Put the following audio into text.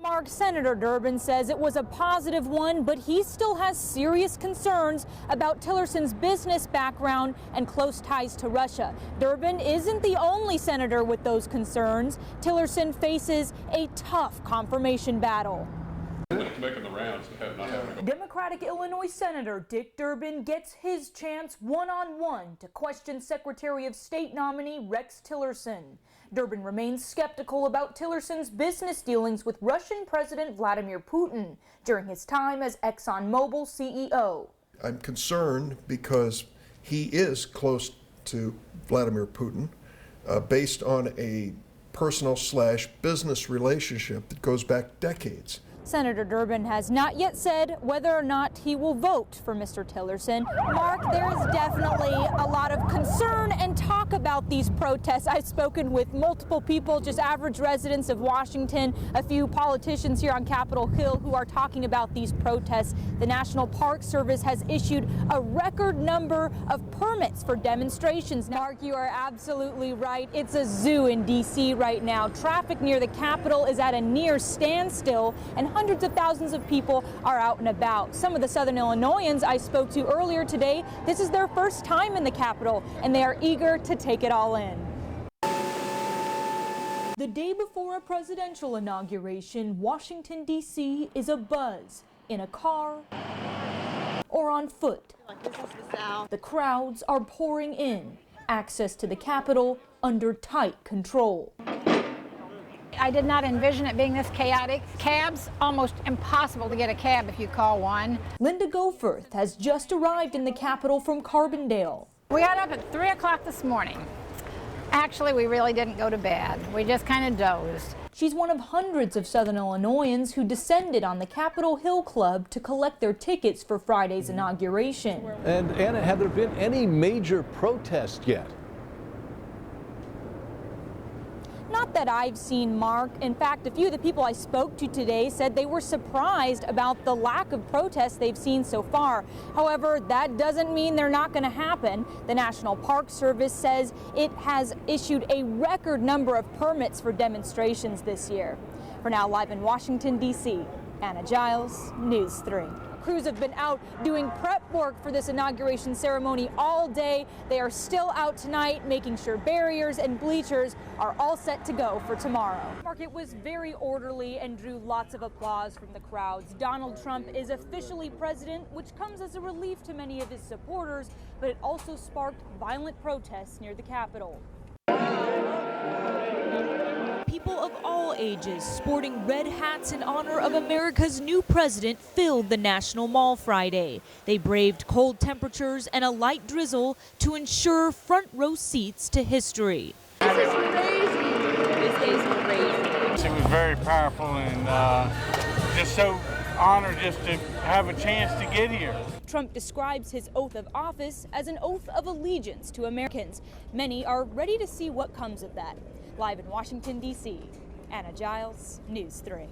Mark, Senator Durbin says it was a positive one, but he still has serious concerns about Tillerson's business background and close ties to Russia. Durbin isn't the only senator with those concerns. Tillerson faces a tough confirmation battle. It's making the rounds. Democratic Illinois Senator Dick Durbin gets his chance one-on-one to question Secretary of State nominee Rex Tillerson. Durbin remains skeptical about Tillerson's business dealings with Russian President Vladimir Putin during his time as ExxonMobil CEO. I'm concerned because he is close to Vladimir Putin based on a personal/business relationship that goes back decades. Senator Durbin has not yet said whether or not he will vote for Mr. Tillerson. Mark, there is definitely a lot of concern and talk about these protests. I've spoken with multiple people, just average residents of Washington, a few politicians here on Capitol Hill who are talking about these protests. The National Park Service has issued a record number of permits for demonstrations. Mark, you are absolutely right. It's a zoo in D.C. right now. Traffic near the Capitol is at a near standstill, and hundreds of thousands of people are out and about. Some of the Southern Illinoisans I spoke to earlier today, this is their first time in the Capitol, and they are eager to take it all in. The day before a presidential inauguration, Washington, D.C. is abuzz in a car or on foot. The crowds are pouring in, access to the Capitol under tight control. I did not envision it being this chaotic. Cabs, almost impossible to get a cab if you call one. Linda Goforth has just arrived in the Capitol from Carbondale. We got up at 3 o'clock this morning. Actually, we really didn't go to bed. We just kind of dozed. She's one of hundreds of Southern Illinoisans who descended on the Capitol Hill Club to collect their tickets for Friday's inauguration. And Anna, have there been any major protest yet? Not that I've seen, Mark. In fact, a few of the people I spoke to today said they were surprised about the lack of protests they've seen so far. However, that doesn't mean they're not going to happen. The National Park Service says it has issued a record number of permits for demonstrations this year. For now, live in Washington, D.C., Anna Giles, News 3. Crews have been out doing prep work for this inauguration ceremony all day. They are still out tonight, making sure barriers and bleachers are all set to go for tomorrow. Mark, it was very orderly and drew lots of applause from the crowds. Donald Trump is officially president, which comes as a relief to many of his supporters, but it also sparked violent protests near the Capitol. People of all ages sporting red hats in honor of America's new president filled the National Mall Friday. They braved cold temperatures and a light drizzle to ensure front row seats to history. This is crazy. This is crazy. It was very powerful and just so honored just to have a chance to get here. Trump describes his oath of office as an oath of allegiance to Americans. Many are ready to see what comes of that. Live in Washington, D.C., Anna Giles, News 3.